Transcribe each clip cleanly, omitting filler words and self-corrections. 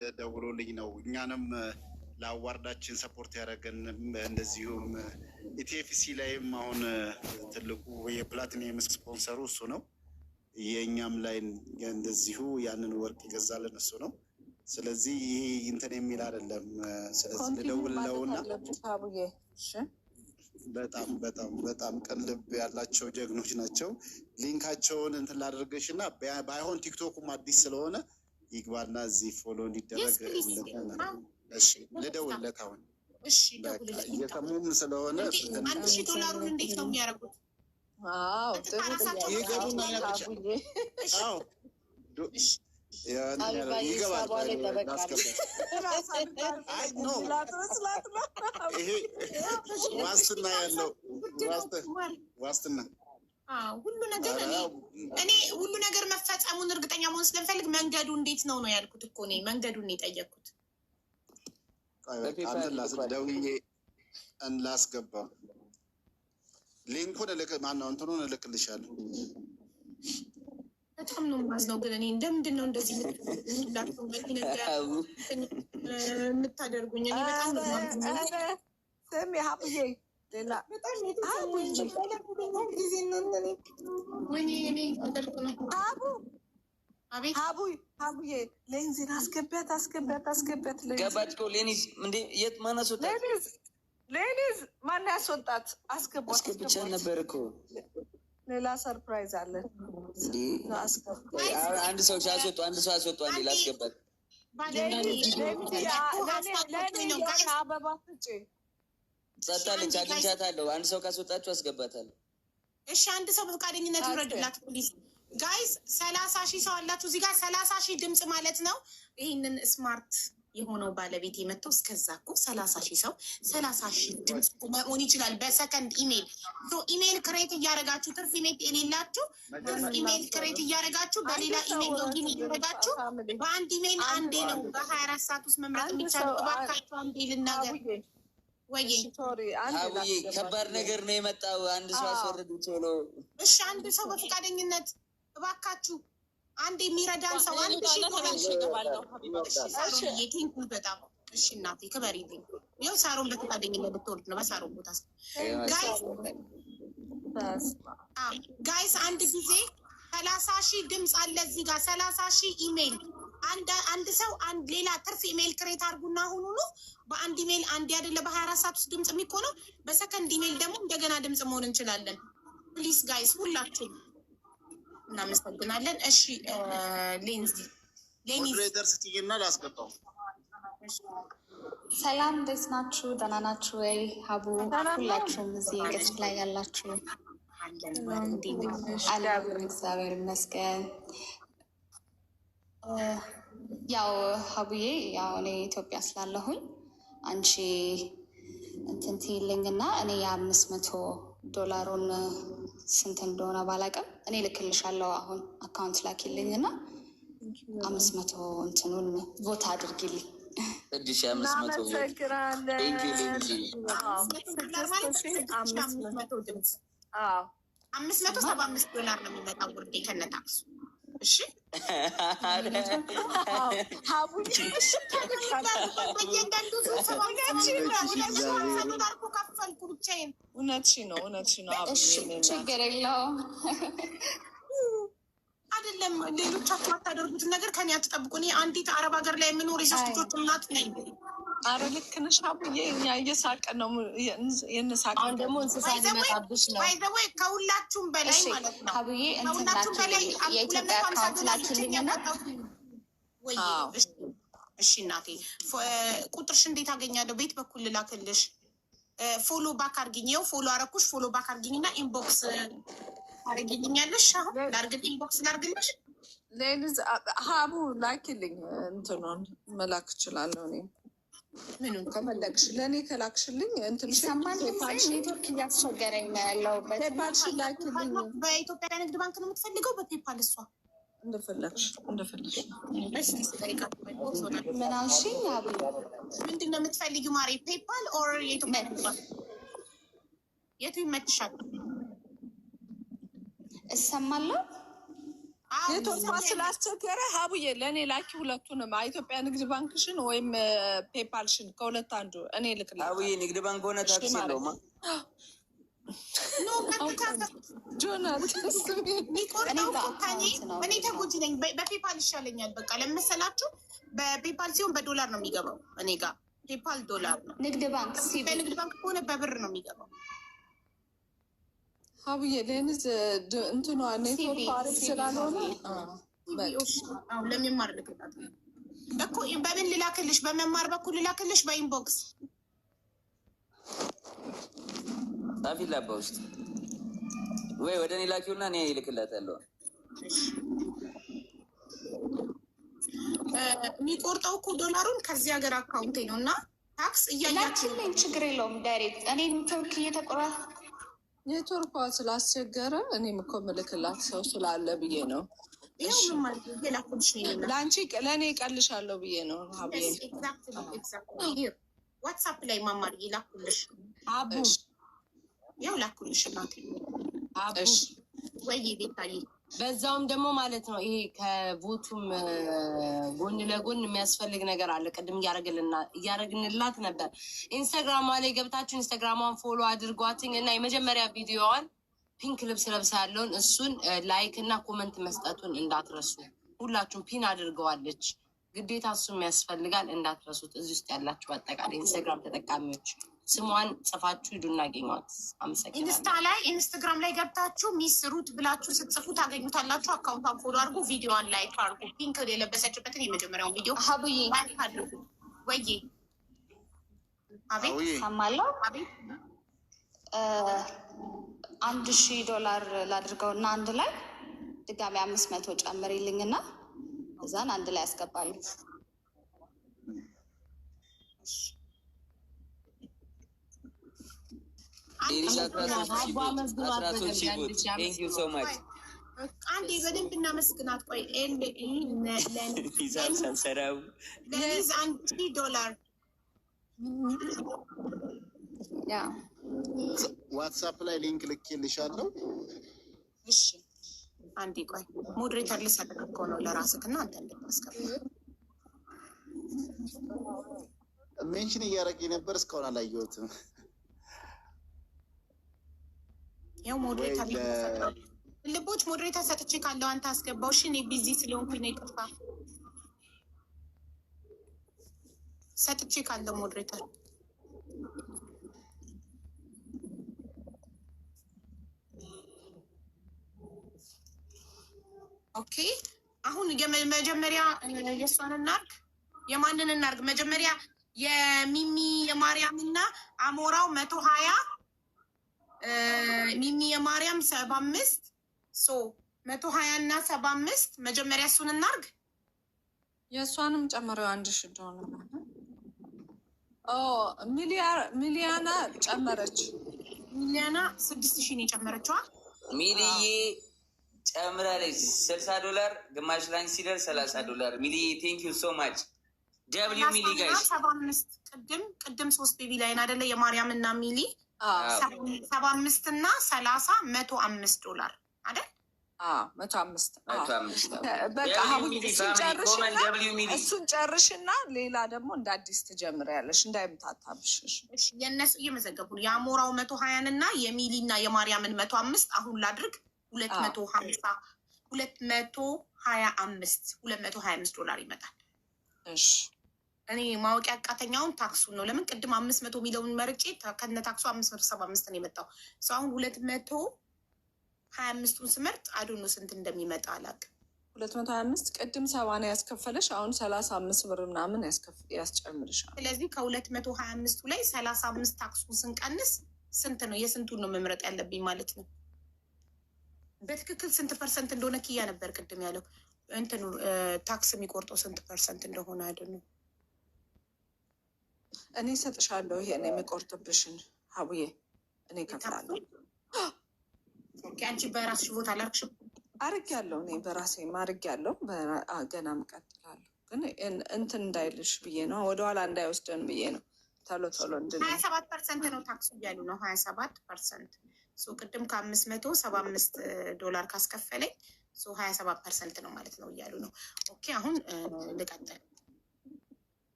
ደውሎልኝ ነው እኛንም ለአዋርዳችን ሰፖርት ያደረገን እንደዚሁም ኢቲኤፍሲ ላይም አሁን ትልቁ የፕላቲኒየም ስፖንሰሩ እሱ ነው። የእኛም ላይ እንደዚሁ ያንን ወርቅ ይገዛልን እሱ ነው። ስለዚህ ይሄ እንትን የሚል አይደለም። ስለዚህ ልደውልለውና በጣም በጣም በጣም ቅልብ ያላቸው ጀግኖች ናቸው። ሊንካቸውን እንትን ላደርግሽ እና ባይሆን ቲክቶኩም አዲስ ስለሆነ ይግባና እዚህ ፎሎ እንዲደረግ እሺ፣ ልደውልለት አሁን። እሺ፣ እየሰሙም ስለሆነ $1000 እንዴት ነው የሚያደርጉት? ይገቡና ይገባል። ይሄ ዋስትና ያለው ዋስትና ሁሉ ነገር እኔ ሁሉ ነገር መፈጸሙን እርግጠኛ መሆን ስለምፈልግ መንገዱ እንዴት ነው ነው ያልኩት እኮ እኔ መንገዱን የጠየቅኩት። ደውዬ ላስገባ ሊንኩን ማነው እንትኑን እልክልሻለሁ። በጣም ነው የማዝነው ግን እኔ እንደምንድን ነው እንደዚህ የምታደርጉኝ? እኔ በጣም ነው የማዝነው። ስሚ ሀብዬ ሌላ ሀቡዬ ሌንዚን አስገቢያት ገባች እኮ ሌኒዝ እንዴ የት ማን አስወጣት? ሌኒዝ ማን ያስወጣት? አስገብቻ ነበር እኮ ሌላ ሰርፕራይዝ አለ። አንድ ሰው አስወጡ እንዴ ላስገባት አበባ ስጪ ጸጣለች። አግኝቻታለሁ። አንድ ሰው ካስወጣችሁ አስገባታለሁ። እሺ አንድ ሰው በፈቃደኝነት ይውረድላት ፕሊዝ። ጋይዝ 30,000 ሰው አላችሁ እዚህ ጋር 30,000 ድምፅ ማለት ነው። ይህንን ስማርት የሆነው ባለቤት የመጣው እስከዛ እኮ 30,000 ሰው 30,000 ድምፅ መሆን ይችላል በሰከንድ ኢሜይል። ኢሜይል ክሬት እያደረጋችሁ ትርፍ ኢሜይል የሌላችሁ ትርፍ ኢሜይል ክሬት እያደረጋችሁ በሌላ ኢሜይል ሎጊን እያደረጋችሁ በአንድ ኢሜይል አንዴ ነው በ24 ሰዓት ውስጥ መምረጥ የሚቻለው። እባካችሁ አንዴ ልናገር ወይ አቡዬ ከባድ ነገር ነው የመጣው። አንድ ሰው አስወርዱ ቶሎ። እሺ አንድ ሰው በፈቃደኝነት እባካችሁ አንድ የሚረዳን ሰው አንድ ሺህ ቴንኩ በጣም እሺ እናቴ ክበሪልኝ። ይኸው ሳሮን በፈቃደኝነት ልትወርድ ነው በሳሮን ቦታ። ጋይስ አንድ ጊዜ 30,000 ድምፅ አለ እዚህ ጋር 30,000 ኢሜይል አንድ ሰው ሌላ ትርፍ ኢሜይል ክሬት አድርጉና አሁኑኑ በአንድ ኢሜይል አንድ አይደለ በ24 ሰዓት ውስጥ ድምፅ የሚሆነው በሰከንድ ኢሜይል ደግሞ እንደገና ድምፅ መሆን እንችላለን። ፕሊዝ ጋይስ ሁላችሁም እናመሰግናለን። እሺ ሞዴሬተር ስትይና ላስገባው። ሰላም እንዴት ናችሁ? ደህና ናችሁ ወይ? ሀቡ ሁላችሁም እዚህ ገስት ላይ ያላችሁ አለን። እግዚአብሔር ይመስገን። ያው ሀቡዬ ያው እኔ ኢትዮጵያ ስላለሁኝ አንቺ እንትን ትይልኝና እኔ $500 ስንት እንደሆነ ባላውቅም እኔ ልክልሻለሁ። አሁን አካውንት ላኪልኝና 500 እንትኑን ቦታ አድርጊልኝ። 575 ነው የሚመጣው ውርዴ ከነታክሱ። እሺ ችግር የለውም። አይደለም ሌሎቻችሁ አታደርጉትን ነገር ከኔ አትጠብቁ። እኔ አንዲት አረብ ሀገር ላይ የምኖር የሶስት ልጆች እናት ነኝ። አረ ልክ ነሽ ሀቡዬ፣ እኛ እየሳቀን ነው የንሳቀ። አሁን ደግሞ እንስሳ ሊመጣብሽ ነው ከሁላችሁም በላይ ማለት ነው። ሀቡዬ ከሁላችሁም በላይ የኢትዮጵያ አካውንት ላኪልኝና እሺ እናቴ ቁጥርሽ እንዴት አገኛለሁ? ቤት በኩል ልላክልሽ። ፎሎ ባክ አርጊኝ። ይኸው ፎሎ አረኩሽ። ፎሎ ባክ አርጊኝና ኢንቦክስ አርጊልኛለሽ። አሁን ላርግል ኢንቦክስ ላርግልሽ። ሌሊዝ ሀቡ ላኪልኝ። እንትኑን መላክ እችላለሁ እኔ ምንም ከመለክሽ ለእኔ ከላክሽልኝ እንትን ሰማን። ኔትወርክ እያስቸገረኝ ነው ያለው። ፔፓልሽ ላኪልኝ። በኢትዮጵያ ንግድ ባንክ ነው የምትፈልገው? በፔፓል እሷ እንደፈለግሽ ምን አልሽኝ? ምንድን ነው የምትፈልጊው ማሬ? ፔፓል ኦር የኢትዮጵያ ንግድ ባንክ? የቱ ይመችሻል? እሰማለሁ ኔትወርኳ ስላስቸገረ ሀቡዬ ለእኔ ላኪ ሁለቱንም ኢትዮጵያ ንግድ ባንክሽን ወይም ፔፓልሽን ከሁለት አንዱ እኔ ልክልኝ። ሀቡዬ ንግድ ባንክ ሆነ ታክሲ የለውማ። እኔ ተጎጂ ነኝ። በፔፓል ይሻለኛል። በቃ ለመሰላችሁ በፔፓል ሲሆን በዶላር ነው የሚገባው። እኔ ጋር ፔፓል ዶላር ነው። ንግድ ባንክ ንግድ ባንክ ከሆነ በብር ነው የሚገባው። ሀቡዬ ለንዝ እንትኗ ኔትወርክ አሪፍ ስላልሆነ ለመማር ልክላት እኮ በምን ልላክልሽ? በመማር በኩል ልላክልሽ? በኢንቦክስ ጻፊላ በውስጥ ወይ ወደ እኔ ላኪውና እኔ እልክላታለሁ። የሚቆርጠው እኮ ዶላሩን ከዚህ ሀገር አካውንቴ ነው እና ታክስ እያያችሁ ችግር የለውም። ዳይሬክት እኔ ኔትወርክ እየተቆራ ኔትወርኳ ስላስቸገረ እኔም እኮ ምልክላት ሰው ስላለ ብዬ ነው። ለአንቺ ለእኔ እቀልሻለሁ ብዬ ነው። ሀቡዬ ዋትሳፕ ላይ ማማር ላኩልሽ። አቡ ያው ላኩልሽ እናቴ። አቡ ወይ ቤታዬ በዛውም ደግሞ ማለት ነው ይሄ ከቦቱም ጎን ለጎን የሚያስፈልግ ነገር አለ። ቅድም እያረግንላት ነበር። ኢንስታግራሟ ላይ ገብታችሁ ኢንስታግራሟን ፎሎ አድርጓትኝ እና የመጀመሪያ ቪዲዮዋን ፒንክ ልብስ ለብሳ ያለውን እሱን ላይክ እና ኮመንት መስጠቱን እንዳትረሱ። ሁላችሁም ፒን አድርገዋለች። ግዴታ እሱም ያስፈልጋል፣ እንዳትረሱት። እዚህ ውስጥ ያላችሁ አጠቃላይ ኢንስታግራም ተጠቃሚዎች ስሟን ጽፋችሁ ሂዱና አገኟት። አመሰግናለሁ። ኢንስታግራም ላይ ገብታችሁ ሚስ ሩት ብላችሁ ስትጽፉ ታገኙታላችሁ። አካውንቷን ፎሎ አድርጉ፣ ቪዲዮዋን ላይክ አድርጉ። ፒንክ የለበሰችበትን የመጀመሪያውን ቪዲዮ ሀቡዬ አድርጉ። ወይ አቤት ሰማለሁ። $1000 ላድርገው እና አንድ ላይ ድጋሚ 500 ጨምሪልኝ እና እዛን አንድ ላይ ያስገባሉ። አንዴ በደንብ እናመስግናት። ቆይ ለሊዝ $1,000 ዋትሳፕ ላይ ሊንክ ልኬልሻለሁ። እሺ አንዴ ቆይ ሞዴሬተር ልሰጥህ እኮ ነው ለራስህ እና አንተ እንደማስገባ ሜንሽን እያደረገኝ ነበር፣ እስካሁን አላየሁትም። ያው ሞዴሬተር ልቦች ሞዴሬተር ሰጥቼ ካለው አንተ አስገባው። እሺ እኔ ቢዚ ስለሆንኩኝ ነው ይቅርታ። ሰጥቼ ካለው ሞዴሬተር ኦኬ። አሁን የመጀመሪያ የእሷን እናርግ። የማንን እናርግ? መጀመሪያ የሚሚ የማርያም እና አሞራው 120 ሚሚ የማርያም 75 120 እና 75 መጀመሪያ እሱን እናርግ። የእሷንም ጨምረው $1,000 ሚሊያና ጨመረች። ሚሊያና 6,000 ነው የጨመረችዋ። ሚሊዬ ጨምራለች $60 ግማሽ ላንች ሲደርስ $30 ሚሊዬ ቴንክ ዩ ሶ ማች ደብሊው ሚሊ ጋይስ 75 ቅድም 3 ቤቢ ላይን አይደለ የማርያም እና ሚሊ 75 እና 30 $105 አይደል? 105 በቃ እሱን ጨርሽና ሌላ ደግሞ እንደ አዲስ ትጀምሪያለሽ እንዳይምታታብሽ። የእነሱ እየመዘገቡ ነው። የአሞራው 120 እና የሚሊ እና የማርያምን 105 አሁን ላድርግ 225 ይመጣል። እኔ ማወቅ ያቃተኛውን ታክሱን ነው። ለምን ቅድም 500 ሚሊዮን መርጬ ከነ ታክሱ 575 ነው የመጣው። አሁን 225ቱን ስመርጥ አዶኖ ስንት እንደሚመጣ አላውቅም። 225 ቅድም 70 ያስከፈለሽ አሁን 35 ብር ምናምን ያስጨምርሻል። ስለዚህ ከ225ቱ ላይ 35 ታክሱን ስንቀንስ ስንት ነው? የስንቱን ነው መምረጥ ያለብኝ ማለት ነው? በትክክል ስንት ፐርሰንት እንደሆነ ክያ ነበር ቅድም ያለው እንትኑ ታክስ የሚቆርጠው ስንት ፐርሰንት እንደሆነ አይደለም። እኔ እሰጥሻለሁ ይሄን የሚቆርጥብሽን ሀቡዬ እኔ እከፍላለሁ። አንቺ በራስሽ ቦታ አላርግሽም? አርጌያለሁ እኔ በራሴ አርጌያለሁ። ገናም እቀጥላለሁ ግን እንትን እንዳይልሽ ብዬ ነው፣ ወደኋላ እንዳይወስደን ብዬ ነው። ቶሎ 27% ነው ታክሱ እያሉ ነው። 27% ቅድም $575 ካስከፈለኝ 27% ነው ማለት ነው እያሉ ነው። ኦኬ አሁን ልቀጥል።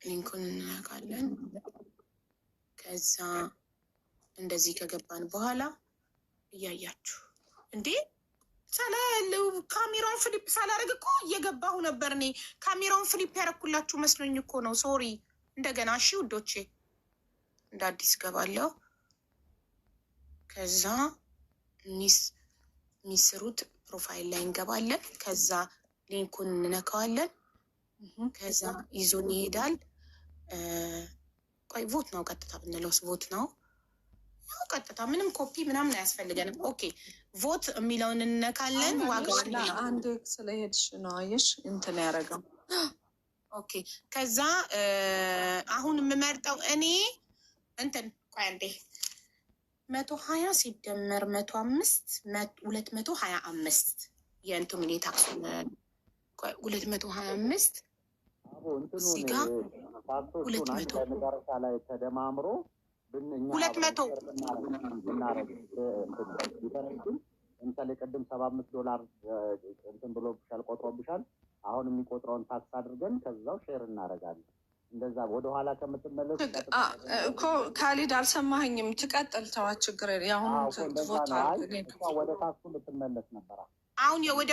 ሊንኩን እንነካለን። ከዛ እንደዚህ ከገባን በኋላ እያያችሁ እንዴ ካሜራውን ፍሊፕ ሳላደርግ እኮ እየገባሁ ነበር። እኔ ካሜራውን ፍሊፕ ያደረኩላችሁ መስሎኝ እኮ ነው። ሶሪ። እንደገና እሺ ውዶቼ እንደ አዲስ ገባለሁ። ከዛ ሚስሩት ፕሮፋይል ላይ እንገባለን። ከዛ ሊንኩን እንነካዋለን። ከዛ ይዞን ይሄዳል። ቆይ ቮት ነው ቀጥታ ብንለውስ ቮት ነው ቀጥታ ምንም ኮፒ ምናምን አያስፈልገንም። ኦኬ ቮት የሚለውን እንነካለን። ዋጋውን አንድ ስለሄድሽ ነው አየሽ እንትን ያደረገው። ኦኬ ከዛ አሁን የምመርጠው እኔ እንትን ቆይ አንዴ 120 ሲደመር 105 225 የእንትኑን የታክሱን 225 እዚህ ጋር 200 ላይ ተደማምሮ 200 ለምሳሌ ቅድም $75 እንትን ብሎብሻል ቆጥሮብሻል። አሁን የሚቆጥረውን ታክስ አድርገን ከዛው ሼር እናደርጋለን። እንደዛ ወደኋላ ከምትመለስ እኮ ካሊድ አልሰማኸኝም? ትቀጥል ተዋት፣ ችግር የአሁኑ ወደ ታክሱ ልትመለስ ነበራ። አሁን ወደ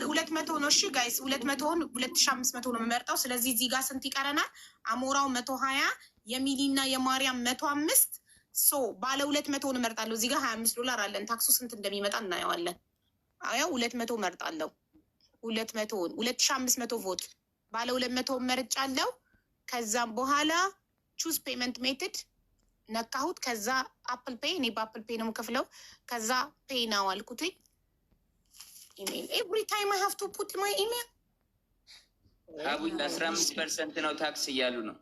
200 ነው። እሺ ጋይስ 200ን 2500 ነው የምመርጠው። ስለዚህ እዚህ ጋር ስንት ይቀረናል? አሞራው 120 የሚሊና የማርያም 105 ባለ 200 እመርጣለሁ። እዚህ ጋር $25 አለን። ታክሱ ስንት እንደሚመጣ እናየዋለን። ያው 200 እመርጣለሁ። 200ን 2500 ቮት ባለ 200 እመርጫለሁ። ከዛም በኋላ ቹዝ ፔመንት ሜትድ ነካሁት። ከዛ አፕል ፔይ፣ እኔ በአፕል ፔይ ነው የምከፍለው። ከዛ ፔይ ናው አልኩትኝ። ኢሜል ኤቭሪ ታይም አይ ሃቭ ቱ ፑት ማይ ኢሜል። አቡይ 15% ነው ታክስ እያሉ ነው።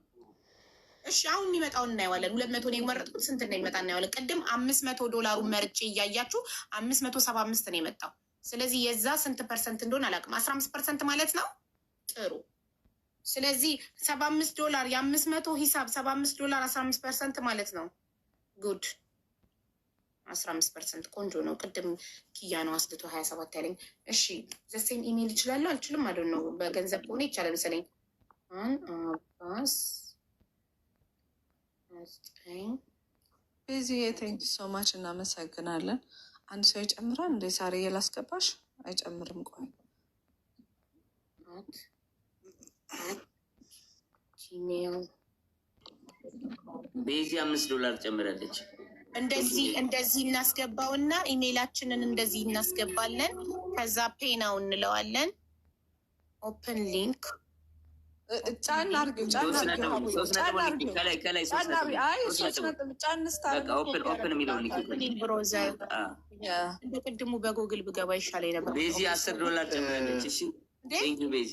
እሺ አሁን የሚመጣውን እናየዋለን። 200 ነው የመረጥኩት። ስንት እንደሚመጣ እናየዋለን። ቅድም $500 መርጬ እያያችሁ 575 ነው የመጣው። ስለዚህ የዛ ስንት ፐርሰንት እንደሆነ አላውቅም። 15% ማለት ነው። ጥሩ። ስለዚህ $75 የ500 ሂሳብ $75 15% ማለት ነው። ጉድ 15% ቆንጆ ነው። ቅድም ኪያ ነው አስልቶ 27 ያለኝ። እሺ ዘሴም ኢሜል ይችላለሁ አልችልም? አለ ነው። በገንዘብ ከሆነ ይቻላል መሰለኝ። በዚህ ቴንክ ሶ ማች እናመሰግናለን። አንድ ሰው ይጨምራል እንደ ሳሪ የላስገባሽ አይጨምርም? ቆይ በዚህ $5 ጨምራለች። እንደዚህ እናስገባውና ኢሜይላችንን እንደዚህ እናስገባለን። ከዛ ፔናው እንለዋለን። ኦፕን ሊንክ ጫን አድርጊው። ጫን ብሮዘር እንደ ቅድሙ በጎግል ብገባ ይሻለኝ ነበር። በዚህ $10 ጨምራለች። እሺ ቤዚ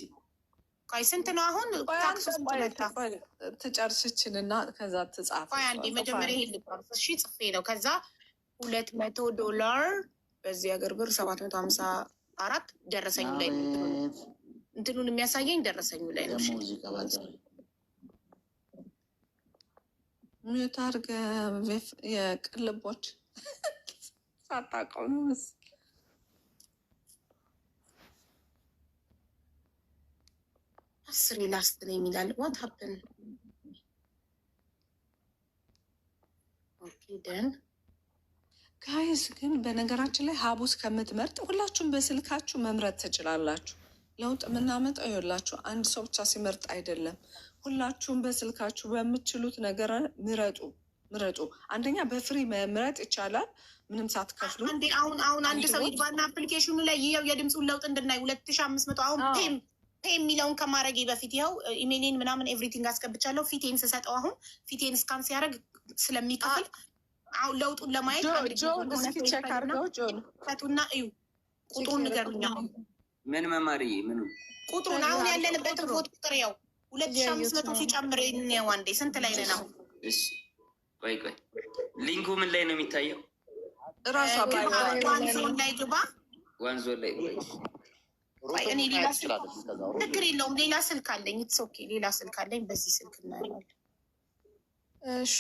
ቆይ ስንት ነው አሁን? ታክስ ትጨርስችንና ከዛ ትጻፍ። ቆይ አንዴ መጀመሪያ ይሄ ልባርስ። እሺ ጽፌ ነው። ከዛ $200 በዚህ ሀገር ብር 754 ደረሰኙ ላይ እንትኑን የሚያሳየኝ ደረሰኙ ላይ ነው። ሚዩት አድርገህ የቅልቦች ሳታውቀው ነው መሰለኝ። አስሬ ላስት ነው የሚላል። ዋት ሀፕን? ኦኬ ደን ጋይስ። ግን በነገራችን ላይ ሀቡስ ከምትመርጥ ሁላችሁም በስልካችሁ መምረጥ ትችላላችሁ። ለውጥ የምናመጣው ይኸውላችሁ አንድ ሰው ብቻ ሲመርጥ አይደለም። ሁላችሁም በስልካችሁ በምትችሉት ነገር ምረጡ። አንደኛ በፍሪ መምረጥ ይቻላል ምንም ሳትከፍሉ። አሁን አንድ ሰው ይግባና አፕሊኬሽኑ ላይ ይኸው የድምፁን ለውጥ እንድናይ 2500 አሁን ፔ የሚለውን ከማድረጊ በፊት ይኸው ኢሜይሌን ምናምን ኤቭሪቲንግ አስገብቻለሁ። ፊቴን ስሰጠው አሁን ፊቴን ስካን ሲያደርግ ስለሚከፍል አሁን ለውጡን ለማየት ጆን እስኪ ቼክ አድርገው። ጆን ፈቱና እዩ። ቁጥሩን ንገሩኝ። አሁን ምን መማሪ ምን ቁጥሩን አሁን ያለንበት ፎት ቁጥር ያው 2500 ሲጨምር ነው። አንዴ ስንት ላይ ነን አሁን? እሺ ቆይ ሊንኩ ምን ላይ ነው የሚታየው? ራሷ ዋንዞን ላይ ግባ። ዋንዞን ላይ እኔ ሌላ ችግር የለውም። ሌላ ስልክ አለኝ። ኢትስ ኦኬ። ሌላ ስልክ አለኝ። በዚህ ስልክ እናያለን። እሺ